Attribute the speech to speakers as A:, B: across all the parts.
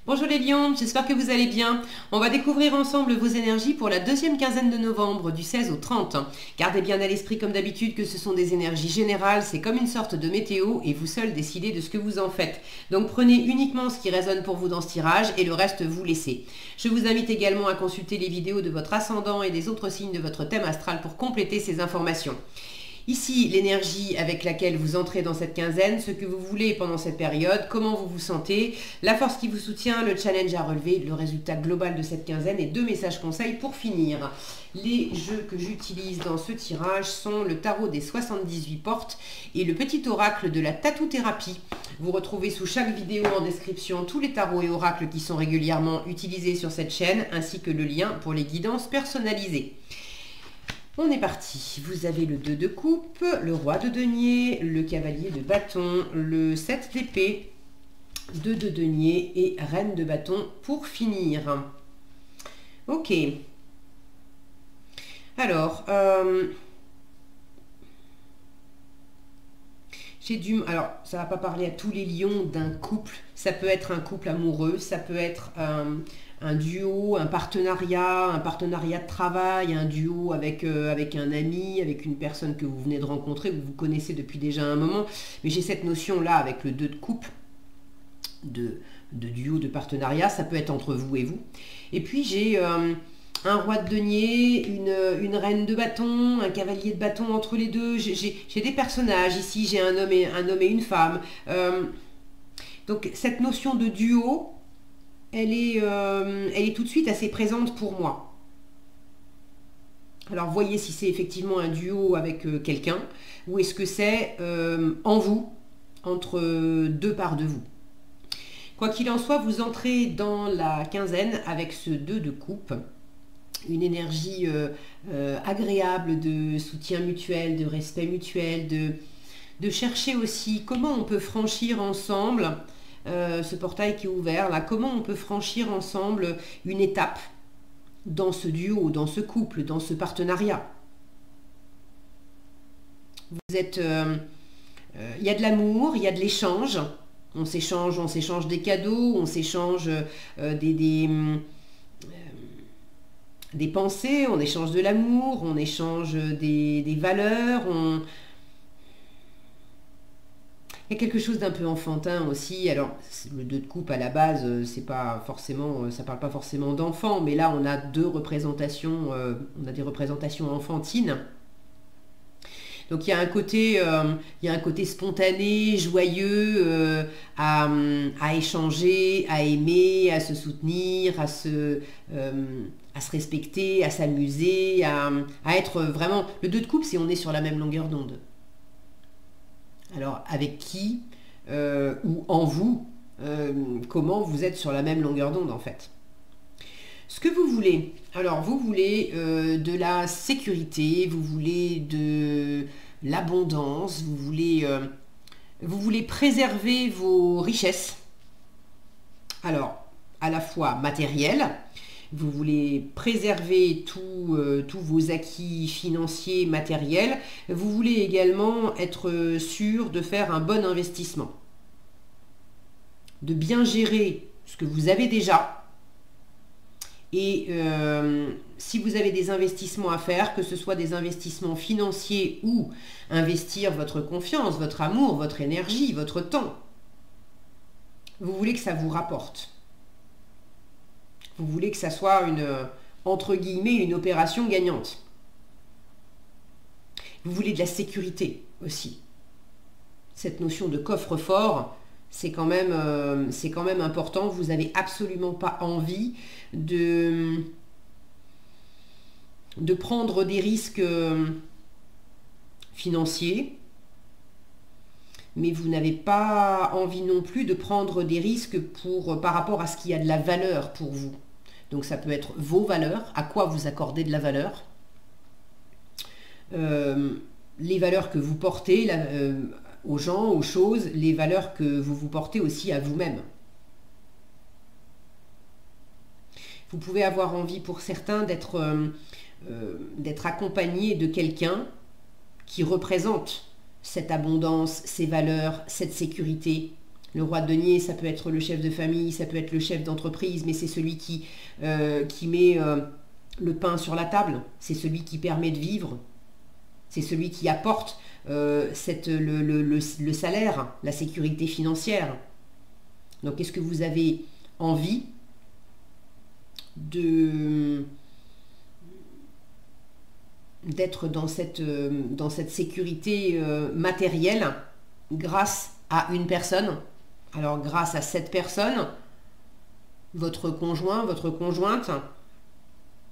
A: Bonjour les lions, j'espère que vous allez bien. On va découvrir ensemble vos énergies pour la deuxième quinzaine de novembre, du 16 au 30. Gardez bien à l'esprit comme d'habitude que ce sont des énergies générales, c'est comme une sorte de météo et vous seul décidez de ce que vous en faites. Donc prenez uniquement ce qui résonne pour vous dans ce tirage et le reste vous laissez. Je vous invite également à consulter les vidéos de votre ascendant et des autres signes de votre thème astral pour compléter ces informations. Ici, l'énergie avec laquelle vous entrez dans cette quinzaine, ce que vous voulez pendant cette période, comment vous vous sentez, la force qui vous soutient, le challenge à relever, le résultat global de cette quinzaine et 2 messages conseils pour finir. Les jeux que j'utilise dans ce tirage sont le tarot des 78 portes et le petit oracle de la tatou-thérapie. Vous retrouvez sous chaque vidéo en description tous les tarots et oracles qui sont régulièrement utilisés sur cette chaîne ainsi que le lien pour les guidances personnalisées. On est parti, vous avez le 2 de coupe, le roi de denier, le cavalier de bâton, le 7 d'épée, 2 de denier et reine de bâton pour finir. Ok. Alors, alors, ça va pas parler à tous les lions d'un couple. Ça peut être un couple amoureux, ça peut être un duo, un partenariat de travail, un duo avec un ami, avec une personne que vous venez de rencontrer, que vous connaissez depuis déjà un moment. Mais j'ai cette notion-là avec le 2 de coupe, de duo, de partenariat. Ça peut être entre vous et vous. Et puis j'ai un roi de denier, une reine de bâton, un cavalier de bâton entre les deux. J'ai des personnages ici, j'ai un homme et une femme. Donc cette notion de duo, elle est tout de suite assez présente pour moi. Alors voyez si c'est effectivement un duo avec quelqu'un ou est-ce que c'est en vous, entre deux parts de vous. Quoi qu'il en soit, vous entrez dans la quinzaine avec ce 2 de coupe. Une énergie agréable de soutien mutuel, de respect mutuel, de chercher aussi comment on peut franchir ensemble ce portail qui est ouvert, là, comment on peut franchir ensemble une étape dans ce duo, dans ce couple, dans ce partenariat. Vous êtes, il y a de l'amour, il y a de l'échange, on s'échange des cadeaux, on s'échange des pensées, on échange de l'amour, on échange des valeurs, il y a quelque chose d'un peu enfantin aussi. Alors, le 2 de coupe à la base, c'est pas forcément, ça parle pas forcément d'enfant, mais là on a deux représentations, on a des représentations enfantines. Donc il y a un côté spontané, joyeux, à échanger, à aimer, à se soutenir, à se respecter, à s'amuser, à être vraiment... Le 2 de coupe, c'est on est sur la même longueur d'onde. Alors avec qui ou en vous, comment vous êtes sur la même longueur d'onde en fait. Ce que vous voulez, alors vous voulez de la sécurité, vous voulez de l'abondance, vous voulez préserver vos richesses, alors à la fois matérielles, vous voulez préserver tous vos acquis financiers, matériels, vous voulez également être sûr de faire un bon investissement, de bien gérer ce que vous avez déjà. Et si vous avez des investissements à faire, que ce soit des investissements financiers ou investir votre confiance, votre amour, votre énergie, votre temps, vous voulez que ça vous rapporte. Vous voulez que ça soit entre guillemets, une opération gagnante. Vous voulez de la sécurité aussi. Cette notion de coffre-fort, c'est quand même important. Vous n'avez absolument pas envie de prendre des risques financiers, mais vous n'avez pas envie non plus de prendre des risques par rapport à ce qui a de la valeur pour vous. Donc ça peut être vos valeurs, à quoi vous accordez de la valeur, les valeurs que vous portez aux gens, aux choses, les valeurs que vous portez aussi à vous-même. Vous pouvez avoir envie pour certains d'être accompagné de quelqu'un qui représente cette abondance, ces valeurs, cette sécurité, Le roi de denier, ça peut être le chef de famille, ça peut être le chef d'entreprise, mais c'est celui qui met le pain sur la table, c'est celui qui permet de vivre, c'est celui qui apporte le salaire, la sécurité financière. Donc est-ce que vous avez envie d'être dans cette sécurité matérielle grâce à une personne? Alors grâce à cette personne, votre conjoint, votre conjointe,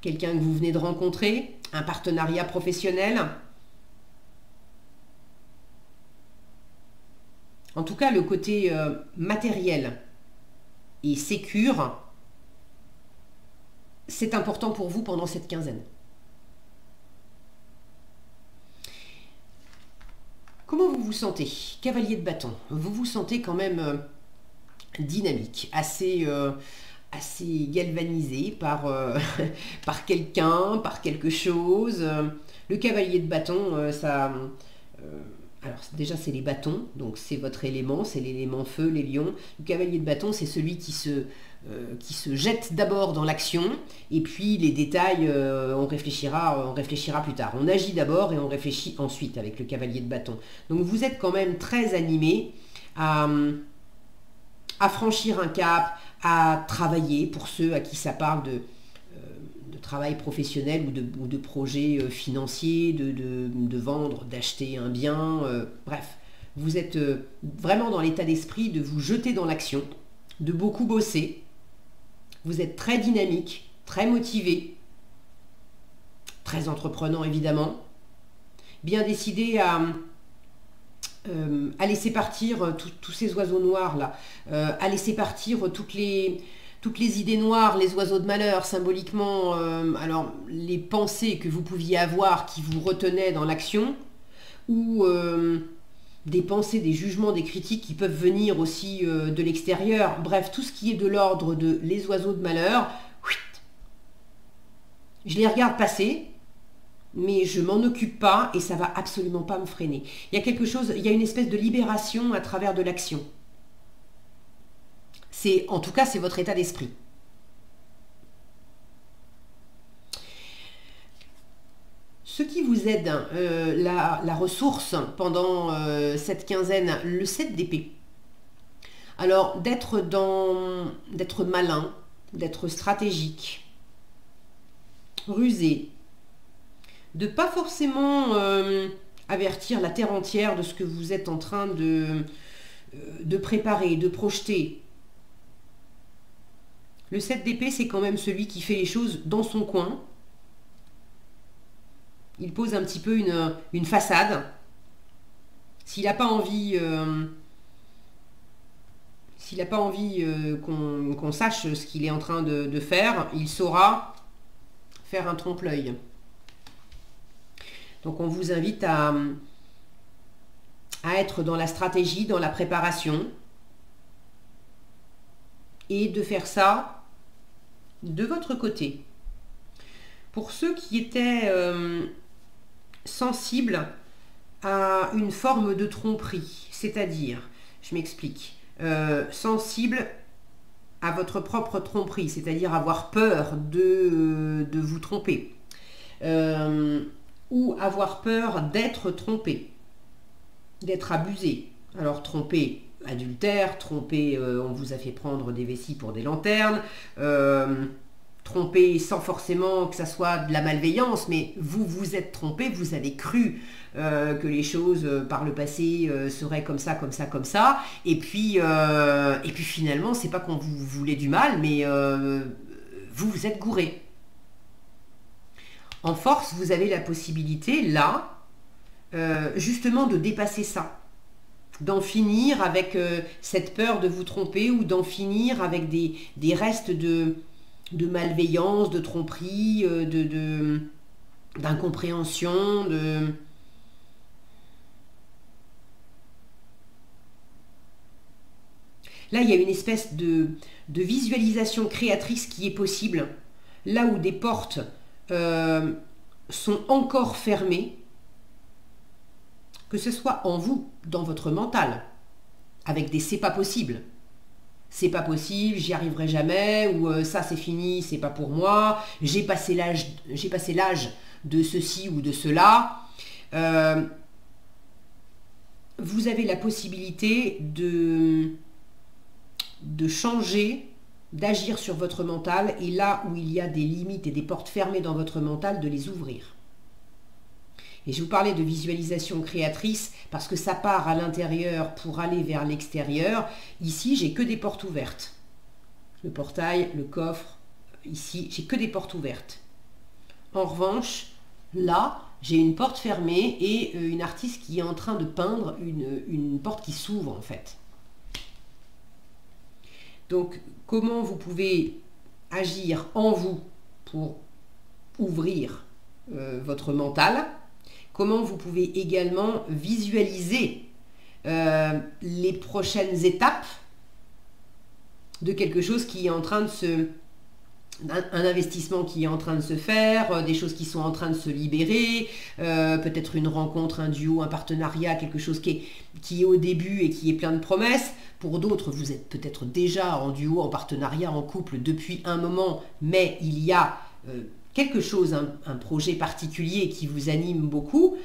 A: quelqu'un que vous venez de rencontrer, un partenariat professionnel. En tout cas, le côté matériel et sécure, c'est important pour vous pendant cette quinzaine. Comment vous vous sentez? Cavalier de bâton, vous vous sentez quand même dynamique, assez galvanisé par, par quelqu'un, par quelque chose. Le cavalier de bâton, alors déjà c'est les bâtons, donc c'est votre élément, c'est l'élément feu, les lions. Le cavalier de bâton, c'est celui qui se jette d'abord dans l'action, et puis les détails, on réfléchira plus tard. On agit d'abord et on réfléchit ensuite avec le cavalier de bâton. Donc vous êtes quand même très animé à franchir un cap, à travailler, pour ceux à qui ça parle de travail professionnel ou de projets financiers, de vendre, d'acheter un bien, bref. Vous êtes vraiment dans l'état d'esprit de vous jeter dans l'action, de beaucoup bosser. Vous être très dynamique, très motivé, très entreprenant évidemment, bien décidé à laisser partir tous ces oiseaux noirs là, à laisser partir toutes les idées noires, les oiseaux de malheur symboliquement, alors les pensées que vous pouviez avoir qui vous retenaient dans l'action, ou des pensées, des jugements, des critiques qui peuvent venir aussi de l'extérieur. Bref, tout ce qui est de l'ordre de les oiseaux de malheur, je les regarde passer, mais je m'en occupe pas et ça va absolument pas me freiner. Il y a quelque chose, il y a une espèce de libération à travers de l'action. En tout cas, c'est votre état d'esprit. Ce qui vous aide, la ressource pendant cette quinzaine, le 7 d'épée. Alors, d'être malin, d'être stratégique, rusé, de pas forcément avertir la terre entière de ce que vous êtes en train de préparer, de projeter. Le 7 d'épée, c'est quand même celui qui fait les choses dans son coin. Il pose un petit peu une façade. S'il n'a pas envie, qu'on sache ce qu'il est en train de faire, il saura faire un trompe-l'œil. Donc on vous invite à être dans la stratégie, dans la préparation, et de faire ça de votre côté. Pour ceux qui étaient sensibles à une forme de tromperie, c'est-à-dire, je m'explique, sensible à votre propre tromperie, c'est-à-dire avoir peur de vous tromper, ou avoir peur d'être trompé, d'être abusé. Alors tromper, adultère, tromper, on vous a fait prendre des vessies pour des lanternes, tromper sans forcément que ça soit de la malveillance, mais vous vous êtes trompé, vous avez cru que les choses par le passé seraient comme ça, comme ça, comme ça, et puis finalement, c'est pas qu'on vous voulait du mal, mais vous vous êtes gouré. En force, vous avez la possibilité, là, justement de dépasser ça, d'en finir avec cette peur de vous tromper, ou d'en finir avec des restes de malveillance, de tromperie, d'incompréhension, Là, il y a une espèce de visualisation créatrice qui est possible, là où des portes sont encore fermées, que ce soit en vous, dans votre mental, avec des c'est pas possible. C'est pas possible, j'y arriverai jamais, ou ça c'est fini, c'est pas pour moi, j'ai passé l'âge de ceci ou de cela. Vous avez la possibilité de changer, d'agir sur votre mental, et là où il y a des limites et des portes fermées dans votre mental, de les ouvrir. Et je vous parlais de visualisation créatrice parce que ça part à l'intérieur pour aller vers l'extérieur. Ici, j'ai que des portes ouvertes. Le portail, le coffre, ici, j'ai que des portes ouvertes. En revanche, là, j'ai une porte fermée et une artiste qui est en train de peindre une porte qui s'ouvre en fait. Donc, comment vous pouvez agir en vous pour ouvrir votre mental? Comment vous pouvez également visualiser les prochaines étapes de quelque chose qui est en train de un investissement qui est en train de se faire, des choses qui sont en train de se libérer, peut-être une rencontre, un duo, un partenariat, quelque chose qui est au début et qui est plein de promesses. Pour d'autres, vous êtes peut-être déjà en duo, en partenariat, en couple depuis un moment, mais il y a quelque chose, un projet particulier qui vous anime beaucoup.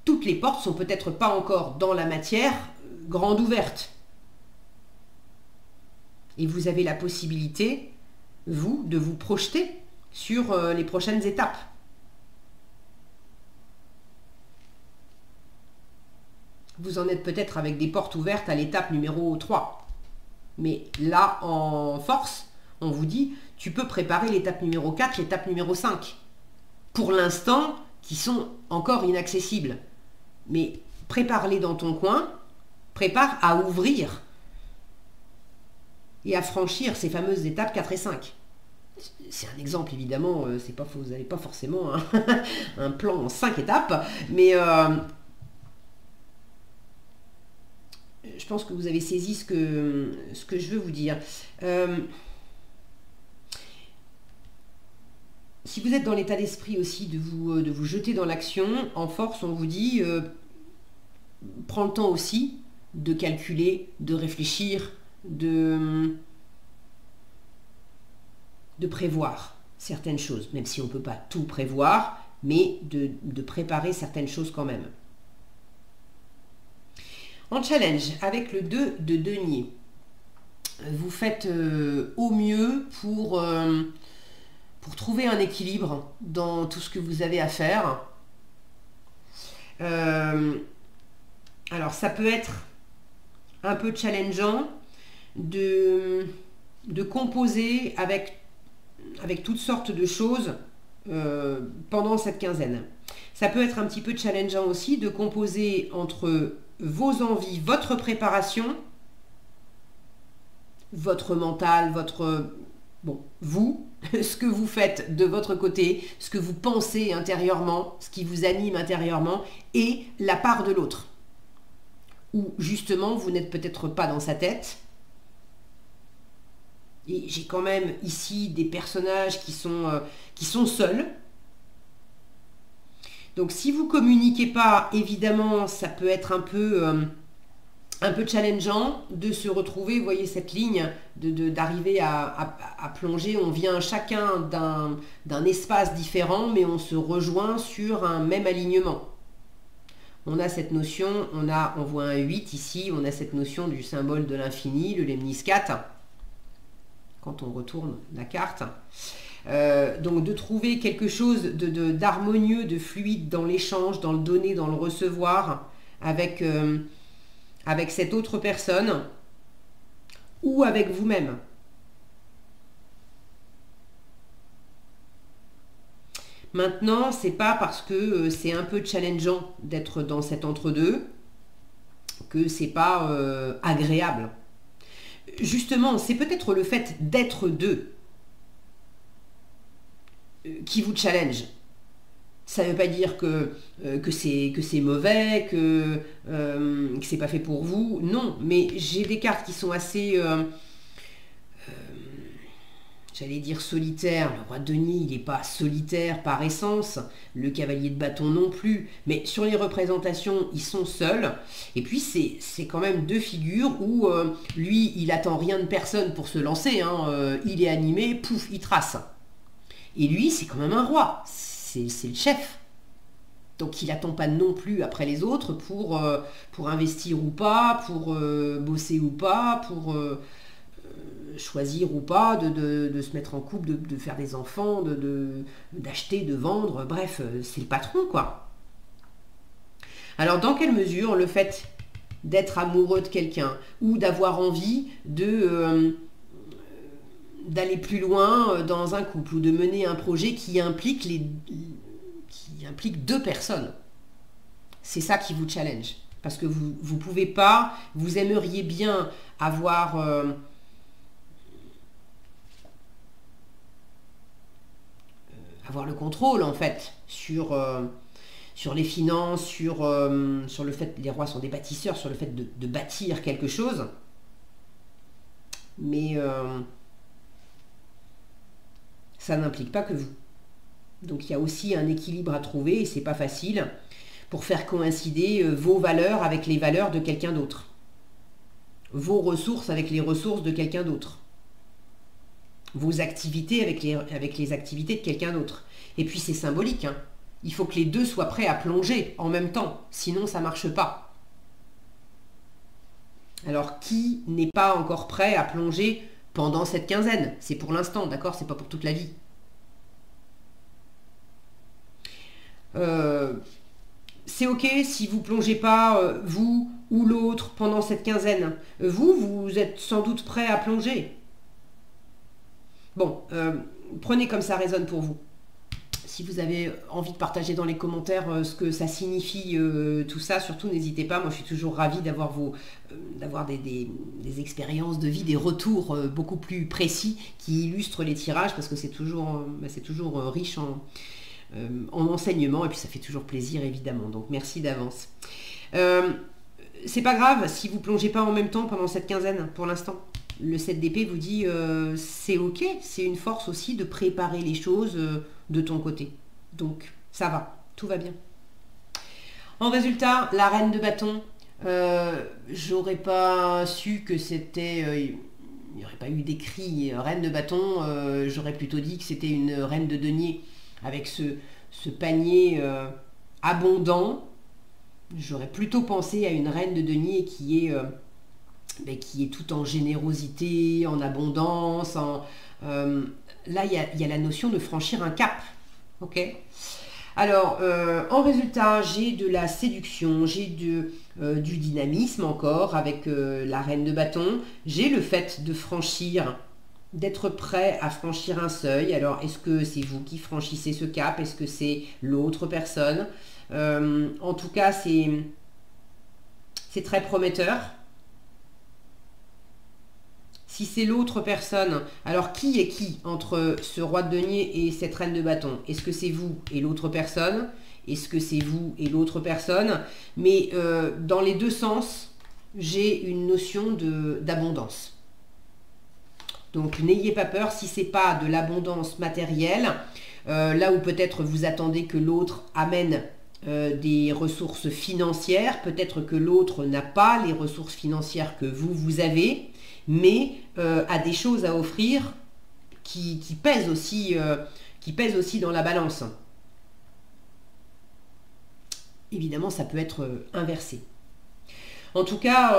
A: Toutes les portes sont peut-être pas encore dans la matière grande ouverte. Et vous avez la possibilité, vous, de vous projeter sur les prochaines étapes. Vous en êtes peut-être avec des portes ouvertes à l'étape numéro 3. Mais là, en force, on vous dit, tu peux préparer l'étape numéro 4, l'étape numéro 5. Pour l'instant, qui sont encore inaccessibles. Mais prépare-les dans ton coin, prépare à ouvrir et à franchir ces fameuses étapes 4 et 5. C'est un exemple, évidemment, c'est pas, vous n'avez pas forcément un plan en 5 étapes, mais je pense que vous avez saisi ce que je veux vous dire. Si vous êtes dans l'état d'esprit aussi de vous jeter dans l'action, en force, on vous dit, prends le temps aussi de calculer, de réfléchir, de prévoir certaines choses, même si on ne peut pas tout prévoir, mais de préparer certaines choses quand même. En challenge, avec le 2 de denier, vous faites au mieux pour trouver un équilibre dans tout ce que vous avez à faire. Alors, ça peut être un peu challengeant de composer avec toutes sortes de choses pendant cette quinzaine. Ça peut être un petit peu challengeant aussi de composer entre vos envies, votre préparation, votre mental, vous, ce que vous faites de votre côté, ce que vous pensez intérieurement, ce qui vous anime intérieurement, et la part de l'autre. Où justement, vous n'êtes peut-être pas dans sa tête. Et j'ai quand même ici des personnages qui sont seuls. Donc si vous ne communiquez pas, évidemment, ça peut être un peu challengeant de se retrouver, vous voyez cette ligne, d'arriver à plonger. On vient chacun d'un espace différent, mais on se rejoint sur un même alignement. On a cette notion, on voit un 8 ici, on a cette notion du symbole de l'infini, le lemniscate, quand on retourne la carte. Donc de trouver quelque chose d'harmonieux, de fluide dans l'échange, dans le donner, dans le recevoir, avec cette autre personne ou avec vous-même. Maintenant, c'est pas parce que c'est un peu challengeant d'être dans cet entre-deux que c'est pas agréable. Justement, c'est peut-être le fait d'être deux qui vous challenge. Ça ne veut pas dire que c'est mauvais, que c'est pas fait pour vous. Non, mais j'ai des cartes qui sont assez, j'allais dire solitaire. Le roi de denier, il n'est pas solitaire par essence. Le cavalier de bâton non plus. Mais sur les représentations, ils sont seuls. Et puis, c'est quand même deux figures où lui, il attend rien de personne pour se lancer. Hein. Il est animé, pouf, il trace. Et lui, c'est quand même un roi. C'est le chef. Donc, il n'attend pas non plus après les autres pour investir ou pas, pour bosser ou pas, pour... choisir ou pas, de se mettre en couple, de faire des enfants, d'acheter, de vendre, bref, c'est le patron, quoi. Alors, dans quelle mesure le fait d'être amoureux de quelqu'un ou d'avoir envie d'aller plus loin dans un couple ou de mener un projet qui implique deux personnes, c'est ça qui vous challenge. Parce que vous pouvez pas, vous aimeriez bien avoir... avoir le contrôle en fait sur les finances, sur le fait, les rois sont des bâtisseurs, sur le fait de bâtir quelque chose. Mais ça n'implique pas que vous. Donc il y a aussi un équilibre à trouver et c'est pas facile pour faire coïncider vos valeurs avec les valeurs de quelqu'un d'autre. Vos ressources avec les ressources de quelqu'un d'autre. Vos activités avec les activités de quelqu'un d'autre. Et puis c'est symbolique, hein. Il faut que les deux soient prêts à plonger en même temps, sinon ça ne marche pas. Alors qui n'est pas encore prêt à plonger pendant cette quinzaine? C'est pour l'instant, d'accord? C'est pas pour toute la vie. C'est ok si vous plongez pas, vous ou l'autre, pendant cette quinzaine. Vous êtes sans doute prêt à plonger. Bon, prenez comme ça résonne pour vous. Si vous avez envie de partager dans les commentaires ce que ça signifie, tout ça, surtout n'hésitez pas. Moi, je suis toujours ravie d'avoir des expériences de vie, des retours beaucoup plus précis qui illustrent les tirages parce que c'est toujours riche en enseignement et puis ça fait toujours plaisir évidemment. Donc merci d'avance. C'est pas grave si vous plongez pas en même temps pendant cette quinzaine pour l'instant. Le 7 d'épée vous dit c'est ok, c'est une force aussi de préparer les choses de ton côté. Donc ça va, tout va bien. En résultat, la reine de bâton, j'aurais pas su que c'était... il n'y aurait pas eu d'écrit reine de bâton, j'aurais plutôt dit que c'était une reine de denier avec ce panier abondant. J'aurais plutôt pensé à une reine de denier qui est tout en générosité, en abondance. Là, il y a la notion de franchir un cap. Ok. Alors, en résultat, j'ai de la séduction, j'ai du dynamisme encore avec la reine de bâton. J'ai le fait de franchir, d'être prêt à franchir un seuil. Alors, est-ce que c'est vous qui franchissez ce cap? Est-ce que c'est l'autre personne? En tout cas, c'est très prometteur. Si c'est l'autre personne, alors qui est qui entre ce roi de denier et cette reine de bâton? Est-ce que c'est vous et l'autre personne? Est-ce que c'est vous et l'autre personne? Mais dans les deux sens, j'ai une notion d'abondance. Donc n'ayez pas peur si ce n'est pas de l'abondance matérielle, là où peut-être vous attendez que l'autre amène des ressources financières, peut-être que l'autre n'a pas les ressources financières que vous avez, mais a des choses à offrir qui pèsent aussi dans la balance. Évidemment, ça peut être inversé. En tout cas,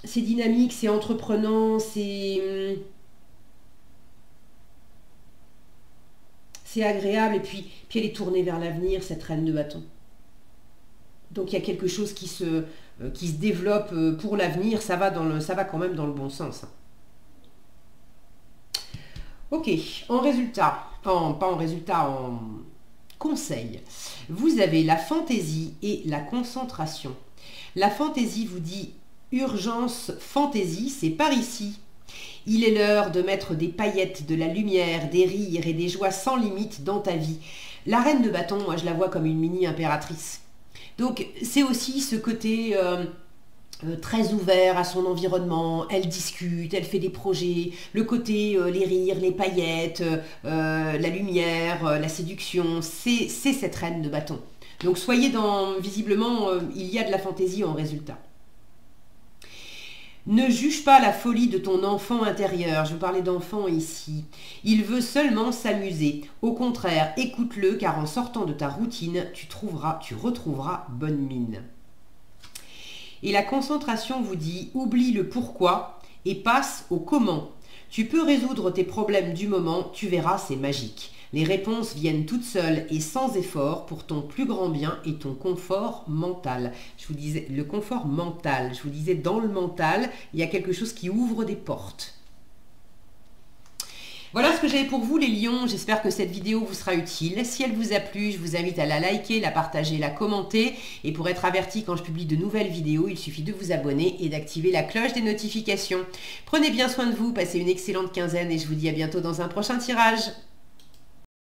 A: c'est dynamique, c'est entreprenant, c'est agréable, et puis elle est tournée vers l'avenir, cette reine de bâton. Donc il y a quelque chose qui se développe pour l'avenir, ça va quand même dans le bon sens. Ok, en conseil, vous avez la fantaisie et la concentration. La fantaisie vous dit urgence fantaisie, c'est par ici. Il est l'heure de mettre des paillettes, de la lumière, des rires et des joies sans limite dans ta vie. La reine de bâton, moi je la vois comme une mini impératrice. Donc c'est aussi ce côté très ouvert à son environnement, elle discute, elle fait des projets, le côté, les rires, les paillettes, la lumière, la séduction, c'est cette reine de bâton. Donc soyez dans, visiblement, il y a de la fantaisie en résultat. Ne juge pas la folie de ton enfant intérieur. Je vous parlais d'enfant ici. Il veut seulement s'amuser. Au contraire, écoute-le car en sortant de ta routine, tu retrouveras bonne mine. Et la concentration vous dit, oublie le pourquoi et passe au comment. Tu peux résoudre tes problèmes du moment, tu verras, c'est magique. Les réponses viennent toutes seules et sans effort pour ton plus grand bien et ton confort mental. Je vous disais, le confort mental, je vous disais, dans le mental, il y a quelque chose qui ouvre des portes. Voilà ce que j'avais pour vous les lions, j'espère que cette vidéo vous sera utile. Si elle vous a plu, je vous invite à la liker, la partager, la commenter. Et pour être averti quand je publie de nouvelles vidéos, il suffit de vous abonner et d'activer la cloche des notifications. Prenez bien soin de vous, passez une excellente quinzaine et je vous dis à bientôt dans un prochain tirage.